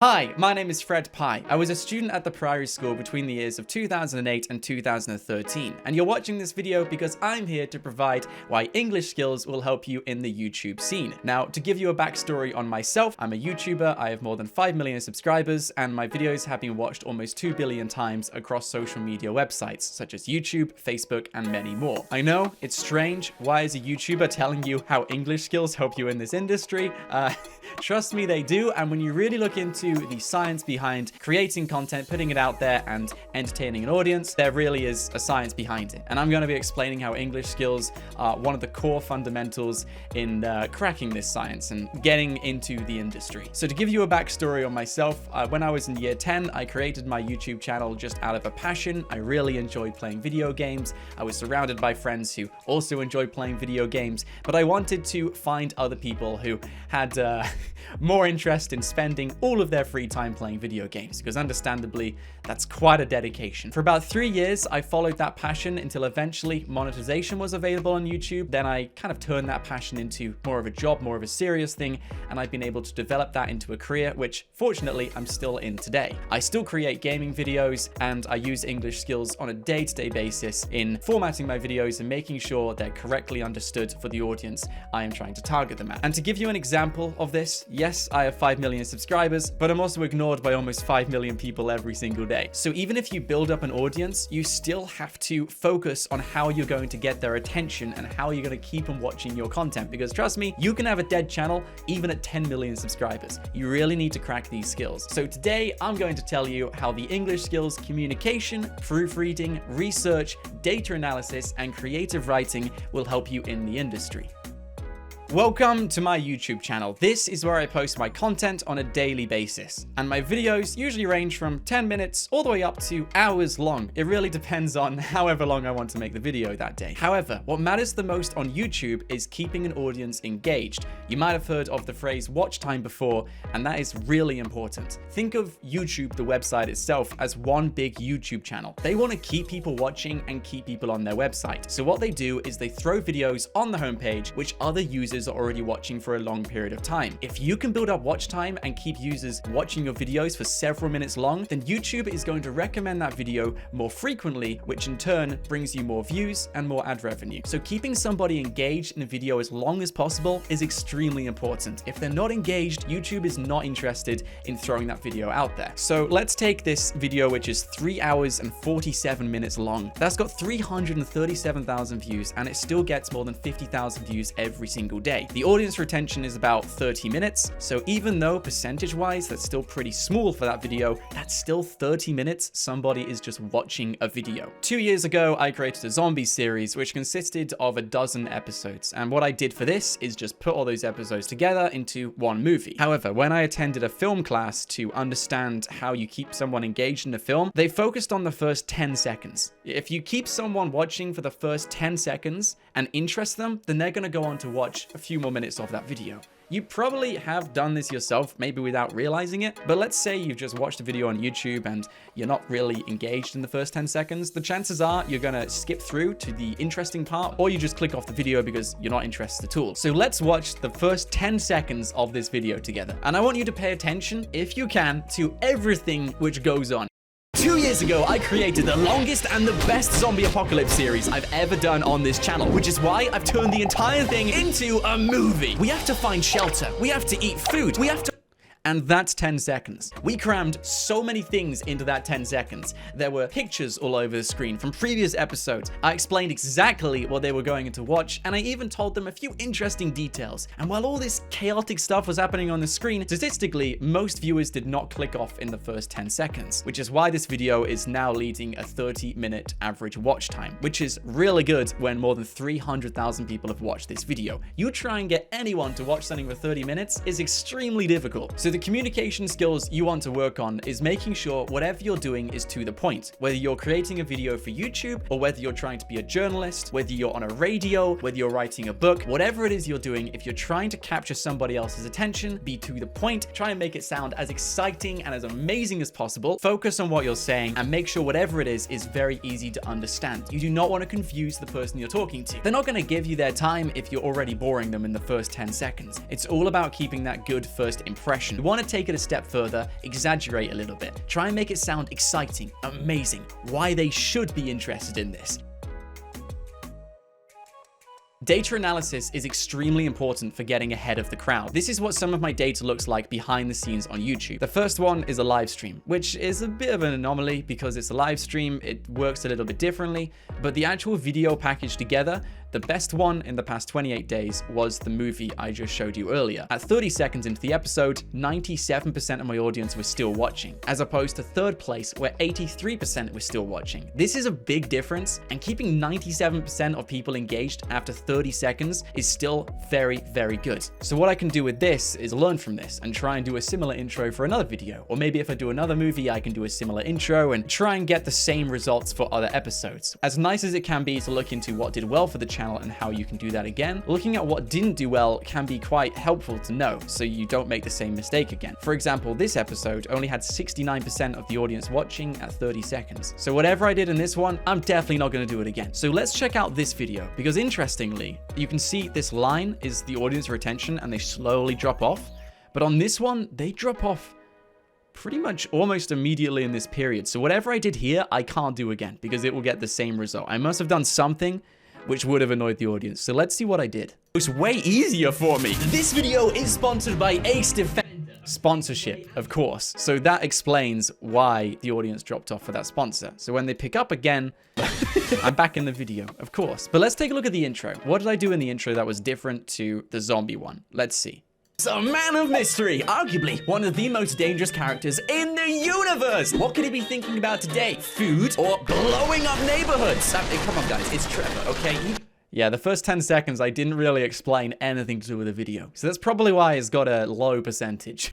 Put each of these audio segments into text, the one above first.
Hi, my name is Fred Pye. I was a student at the Priory School between the years of 2008 and 2013, and you're watching this video because I'm here to provide why English skills will help you in the YouTube scene. Now, to give you a backstory on myself, I'm a YouTuber, I have more than 5 million subscribers, and my videos have been watched almost 2 billion times across social media websites, such as YouTube, Facebook, and many more. I know, it's strange, why is a YouTuber telling you how English skills help you in this industry? Trust me, they do, and when you really look into the science behind creating content, putting it out there, and entertaining an audience, there really is a science behind it. And I'm going to be explaining how English skills are one of the core fundamentals in cracking this science and getting into the industry. So to give you a backstory on myself, when I was in year 10, I created my YouTube channel just out of a passion. I really enjoyed playing video games. I was surrounded by friends who also enjoyed playing video games, but I wanted to find other people who had more interest in spending all of their free time playing video games, because understandably, that's quite a dedication. For about 3 years, I followed that passion until eventually monetization was available on YouTube. Then I kind of turned that passion into more of a job, more of a serious thing, and I've been able to develop that into a career, which fortunately I'm still in today. I still create gaming videos, and I use English skills on a day-to-day basis in formatting my videos and making sure they're correctly understood for the audience I am trying to target them at. And to give you an example of this, yes, I have 5 million subscribers, but I'm also ignored by almost 5 million people every single day. So even if you build up an audience, you still have to focus on how you're going to get their attention and how you're going to keep them watching your content. Because trust me, you can have a dead channel even at 10 million subscribers. You really need to crack these skills. So today I'm going to tell you how the English skills, communication, proofreading, research, data analysis, and creative writing will help you in the industry. Welcome to my YouTube channel. This is where I post my content on a daily basis, and my videos usually range from 10 minutes all the way up to hours long. It really depends on however long I want to make the video that day. However, what matters the most on YouTube is keeping an audience engaged. You might have heard of the phrase watch time before, and that is really important. Think of YouTube, the website itself, as one big YouTube channel. They want to keep people watching and keep people on their website. So what they do is they throw videos on the homepage which other users are already watching for a long period of time. If you can build up watch time and keep users watching your videos for several minutes long, then YouTube is going to recommend that video more frequently, which in turn brings you more views and more ad revenue. So keeping somebody engaged in a video as long as possible is extremely important. If they're not engaged, YouTube is not interested in throwing that video out there. So let's take this video, which is 3 hours and 47 minutes long. That's got 337,000 views, and it still gets more than 50,000 views every single day. The audience retention is about 30 minutes, so even though percentage-wise that's still pretty small for that video, that's still 30 minutes somebody is just watching a video. 2 years ago, I created a zombie series which consisted of a dozen episodes, and what I did for this is just put all those episodes together into one movie. However, when I attended a film class to understand how you keep someone engaged in a film, they focused on the first 10 seconds. If you keep someone watching for the first 10 seconds and interest them, then they're going to go on to watch a few more minutes of that video. You probably have done this yourself, maybe without realizing it, but let's say you've just watched a video on YouTube and you're not really engaged in the first 10 seconds. The chances are you're gonna skip through to the interesting part, or you just click off the video because you're not interested at all. So let's watch the first 10 seconds of this video together. And I want you to pay attention, if you can, to everything which goes on. 2 years ago, I created the longest and the best zombie apocalypse series I've ever done on this channel, which is why I've turned the entire thing into a movie. We have to find shelter. We have to eat food. We have to... And that's 10 seconds. We crammed so many things into that 10 seconds. There were pictures all over the screen from previous episodes. I explained exactly what they were going to watch, and I even told them a few interesting details. And while all this chaotic stuff was happening on the screen, statistically, most viewers did not click off in the first 10 seconds, which is why this video is now leading a 30-minute average watch time, which is really good when more than 300,000 people have watched this video. You try and get anyone to watch something for 30 minutes is extremely difficult. So the communication skills you want to work on is making sure whatever you're doing is to the point. Whether you're creating a video for YouTube, or whether you're trying to be a journalist, whether you're on a radio, whether you're writing a book, whatever it is you're doing, if you're trying to capture somebody else's attention, be to the point, try and make it sound as exciting and as amazing as possible. Focus on what you're saying and make sure whatever it is very easy to understand. You do not want to confuse the person you're talking to. They're not going to give you their time if you're already boring them in the first 10 seconds. It's all about keeping that good first impression You want to take it a step further, exaggerate a little bit. Try and make it sound exciting, amazing, why they should be interested in this. Data analysis is extremely important for getting ahead of the crowd. This is what some of my data looks like behind the scenes on YouTube. The first one is a live stream, which is a bit of an anomaly because it's a live stream. It works a little bit differently, but the actual video package together, the best one in the past 28 days was the movie I just showed you earlier. At 30 seconds into the episode, 97% of my audience was still watching, as opposed to third place where 83% was still watching. This is a big difference, and keeping 97% of people engaged after 30 seconds is still very, very good. So what I can do with this is learn from this and try and do a similar intro for another video. Or maybe if I do another movie, I can do a similar intro and try and get the same results for other episodes. As nice as it can be to look into what did well for the channel and how you can do that again, looking at what didn't do well can be quite helpful to know so you don't make the same mistake again. For example, this episode only had 69% of the audience watching at 30 seconds. So whatever I did in this one, I'm definitely not going to do it again. So let's check out this video, because interestingly, you can see this line is the audience retention and they slowly drop off. But on this one, they drop off pretty much almost immediately in this period. So whatever I did here, I can't do again because it will get the same result. I must have done something which would have annoyed the audience. So let's see what I did. It was way easier for me. This video is sponsored by Ace Defender. Sponsorship, of course. So that explains why the audience dropped off for that sponsor. So when they pick up again, I'm back in the video, of course. But let's take a look at the intro. What did I do in the intro that was different to the zombie one? Let's see. So, man of mystery, arguably one of the most dangerous characters in the universe. What could he be thinking about today? Food or blowing up neighborhoods? Come on, guys, it's Trevor, okay? Yeah, the first 10 seconds, I didn't really explain anything to do with the video. So that's probably why it's got a low percentage.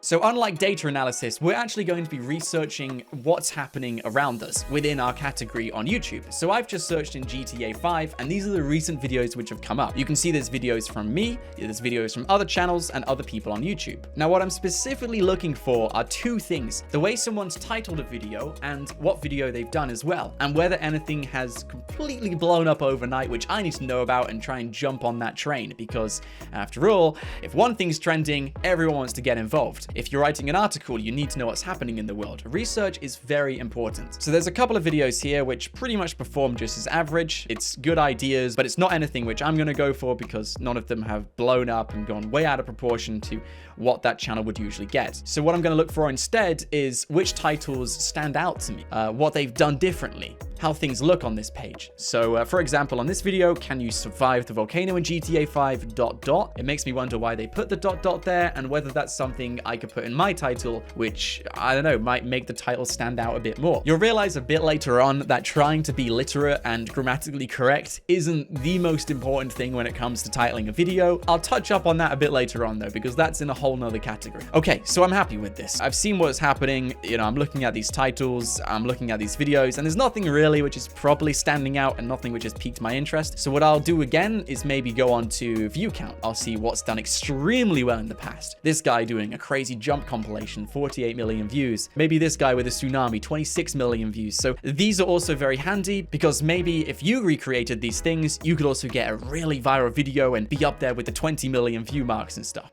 So unlike data analysis, we're actually going to be researching what's happening around us within our category on YouTube. So I've just searched in GTA 5, and these are the recent videos which have come up. You can see there's videos from me, there's videos from other channels and other people on YouTube. Now, what I'm specifically looking for are two things: the way someone's titled a video and what video they've done as well, and whether anything has completely blown up overnight, which I need to know about and try and jump on that train, because after all, if one thing's trending, everyone wants to get involved. If you're writing an article, you need to know what's happening in the world. Research is very important. So there's a couple of videos here which pretty much perform just as average. It's good ideas, but it's not anything which I'm going to go for because none of them have blown up and gone way out of proportion to what that channel would usually get. So what I'm going to look for instead is which titles stand out to me, what they've done differently, how things look on this page. So for example, on this video, can you survive the volcano in GTA 5 ... It makes me wonder why they put the ... there and whether that's something I could put in my title, which, I don't know, might make the title stand out a bit more. You'll realize a bit later on that trying to be literate and grammatically correct isn't the most important thing when it comes to titling a video. I'll touch up on that a bit later on though, because that's in a whole nother category. Okay, so I'm happy with this. I've seen what's happening. You know, I'm looking at these titles, I'm looking at these videos, and there's nothing really which is properly standing out and nothing which has piqued my interest. So what I'll do again is maybe go on to view count. I'll see what's done extremely well in the past. This guy doing a crazy jump compilation, 48 million views. Maybe this guy with a tsunami, 26 million views. So these are also very handy because maybe if you recreated these things, you could also get a really viral video and be up there with the 20 million view marks and stuff.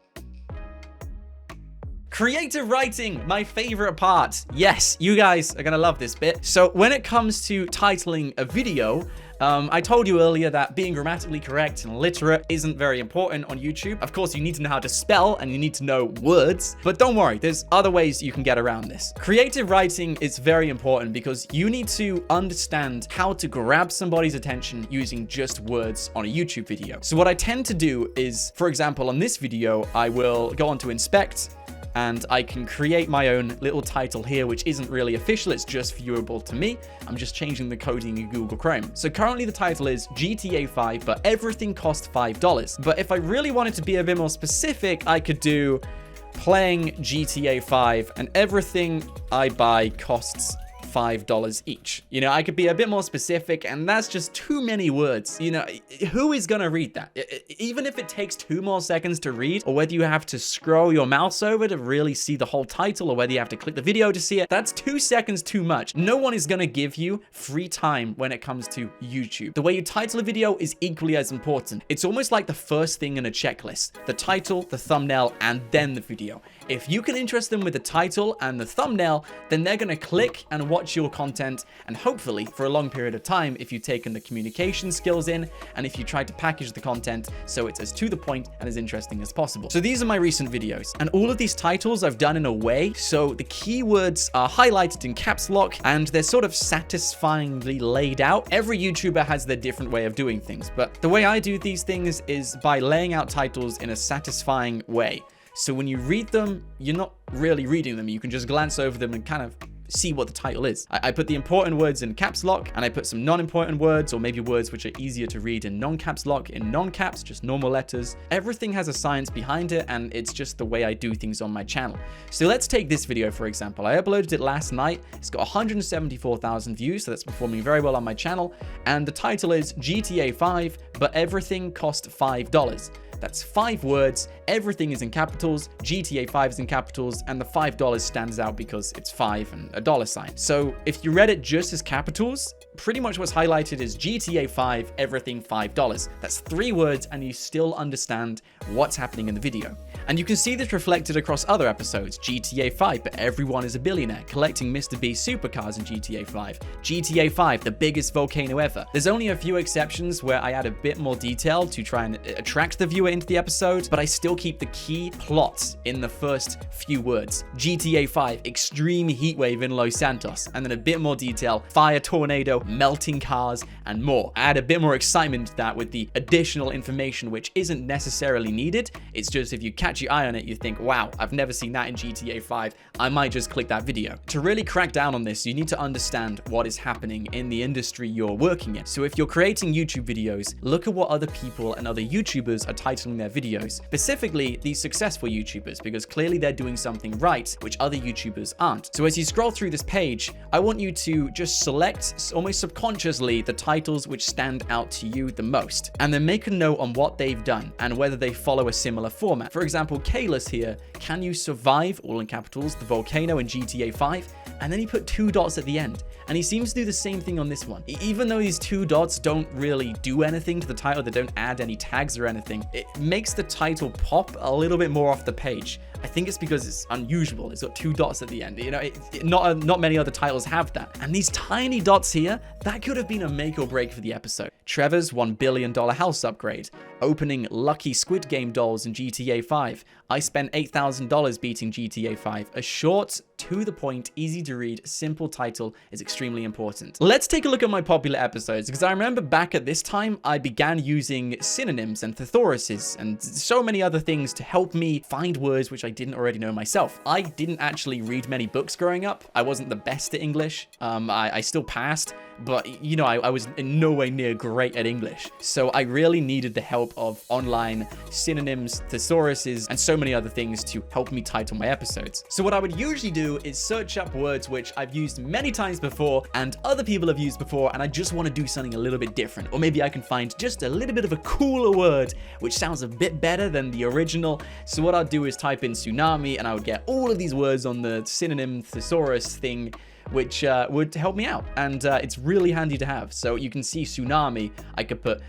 Creative writing, my favorite part. Yes, you guys are gonna love this bit. So when it comes to titling a video, I told you earlier that being grammatically correct and literate isn't very important on YouTube. Of course, you need to know how to spell and you need to know words, but don't worry, there's other ways you can get around this. Creative writing is very important because you need to understand how to grab somebody's attention using just words on a YouTube video. So what I tend to do is, for example, on this video, I will go on to inspect, and I can create my own little title here, which isn't really official, it's just viewable to me. I'm just changing the coding in Google Chrome. So currently the title is GTA 5, but everything costs $5. But if I really wanted to be a bit more specific, I could do playing GTA 5 and everything I buy costs $5 each. You know, I could be a bit more specific, and that's just too many words. You know, who is gonna read that? Even if it takes 2 more seconds to read, or whether you have to scroll your mouse over to really see the whole title, or whether you have to click the video to see it, that's 2 seconds too much. No one is gonna give you free time when it comes to YouTube. The way you title a video is equally as important. It's almost like the first thing in a checklist: the title, the thumbnail, and then the video. If you can interest them with the title and the thumbnail, then they're gonna click and watch your content, and hopefully for a long period of time if you've taken the communication skills in, and if you try to package the content so it's as to the point and as interesting as possible. So these are my recent videos, and all of these titles I've done in a way so the keywords are highlighted in caps lock and they're sort of satisfyingly laid out. Every YouTuber has their different way of doing things, but the way I do these things is by laying out titles in a satisfying way. So when you read them, you're not really reading them. You can just glance over them and kind of see what the title is. I put the important words in caps lock, and I put some non-important words, or maybe words which are easier to read, in non-caps lock, in non-caps, just normal letters. Everything has a science behind it, and it's just the way I do things on my channel. So let's take this video, for example. I uploaded it last night. It's got 174,000 views, so that's performing very well on my channel. And the title is GTA 5, but everything cost $5. That's 5 words, everything is in capitals, GTA 5 is in capitals, and the $5 stands out because it's 5 and a dollar sign. So if you read it just as capitals, pretty much what's highlighted is GTA 5, everything $5. That's 3 words, and you still understand what's happening in the video. And you can see this reflected across other episodes. GTA 5, but everyone is a billionaire, collecting Mr. Beast supercars in GTA 5. GTA 5, the biggest volcano ever. There's only a few exceptions where I add a bit more detail to try and attract the viewer into the episode, but I still keep the key plot in the first few words. GTA 5, extreme heat wave in Los Santos, and then a bit more detail, fire tornado, melting cars, and more. I add a bit more excitement to that with the additional information which isn't necessarily needed. It's just if you catch your eye on it, you think, wow, I've never seen that in GTA 5. I might just click that video. To really crack down on this, you need to understand what is happening in the industry you're working in. So if you're creating YouTube videos, look at what other people and other YouTubers are titling their videos, specifically these successful YouTubers, because clearly they're doing something right, which other YouTubers aren't. So as you scroll through this page, I want you to just select, almost subconsciously, the titles which stand out to you the most, and then make a note on what they've done and whether they follow a similar format. For example, Kayla's here, can you survive, all in capitals, the volcano in GTA 5? And then he put 2 dots at the end. And he seems to do the same thing on this one. Even though these 2 dots don't really do anything to the title, they don't add any tags or anything, it makes the title pop a little bit more off the page. I think it's because it's unusual. It's got 2 dots at the end. You know, not many other titles have that. And these tiny dots here, that could have been a make or break for the episode. Trevor's $1 billion house upgrade. Opening lucky Squid Game dolls in GTA 5. I spent $8,000 beating GTA 5. A short, to the point, easy to read, simple title is extremely important. Let's take a look at my popular episodes, because I remember back at this time, I began using synonyms and thesauruses and so many other things to help me find words which I didn't already know myself. I didn't actually read many books growing up. I wasn't the best at English. I still passed, but you know, I was in no way near great at English. So I really needed the help of online synonyms, thesauruses, and so many other things to help me title my episodes. So what I would usually do is search up words which I've used many times before and other people have used before, and I just want to do something a little bit different. Or maybe I can find just a little bit of a cooler word which sounds a bit better than the original. So what I'll do is type in tsunami, and I would get all of these words on the synonym thesaurus thing, which would help me out, and it's really handy to have. So you can see tsunami, I could put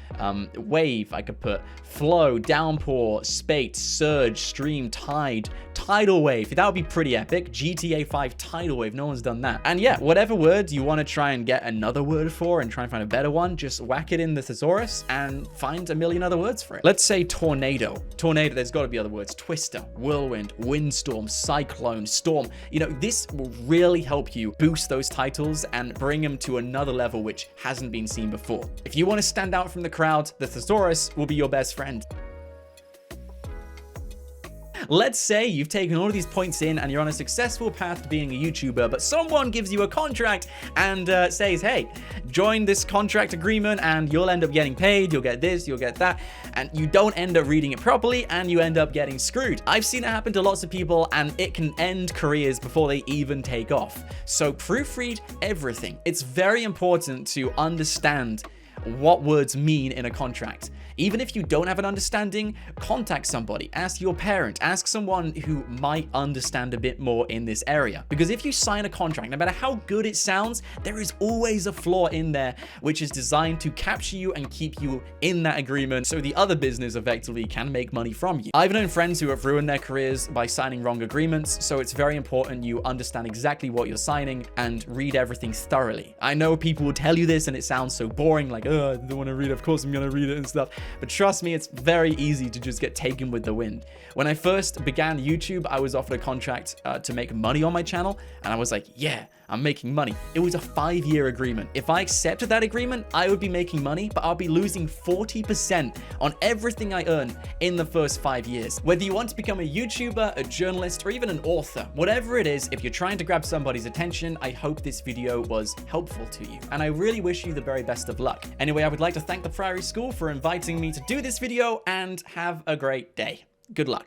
wave, I could put flow, downpour, spate, surge, stream, tide, tidal wave. That would be pretty epic. GTA 5 tidal wave, no one's done that. And yeah, whatever word you want to try and get another word for and try and find a better one, just whack it in the thesaurus and find a million other words for it. Let's say tornado. Tornado, there's got to be other words. Twister, whirlwind, windstorm, cyclone, storm. You know, this will really help you boost those titles and bring them to another level which hasn't been seen before. If you want to stand out from the crowd, the thesaurus will be your best friend. let's say you've taken all of these points in and you're on a successful path to being a YouTuber, but someone gives you a contract and says, hey, join this contract agreement and you'll end up getting paid, you'll get this, you'll get that, and you don't end up reading it properly and you end up getting screwed. I've seen it happen to lots of people and it can end careers before they even take off. So proofread everything. It's very important to understand what words mean in a contract. Even if you don't have an understanding, contact somebody, ask your parent, ask someone who might understand a bit more in this area. Because if you sign a contract, no matter how good it sounds, there is always a flaw in there which is designed to capture you and keep you in that agreement so the other business effectively can make money from you. I've known friends who have ruined their careers by signing wrong agreements, so it's very important you understand exactly what you're signing and read everything thoroughly. I know people will tell you this and it sounds so boring, like, oh, I don't want to read it, of course I'm going to read it and stuff. But trust me, it's very easy to just get taken with the wind. When I first began YouTube, I was offered a contract to make money on my channel, and I was like, yeah, I'm making money. It was a 5-year agreement. If I accepted that agreement, I would be making money, but I'll be losing 40% on everything I earn in the first 5 years. Whether you want to become a YouTuber, a journalist, or even an author, whatever it is, if you're trying to grab somebody's attention, I hope this video was helpful to you. And I really wish you the very best of luck. Anyway, I would like to thank the Priory School for inviting me to do this video and have a great day. Good luck.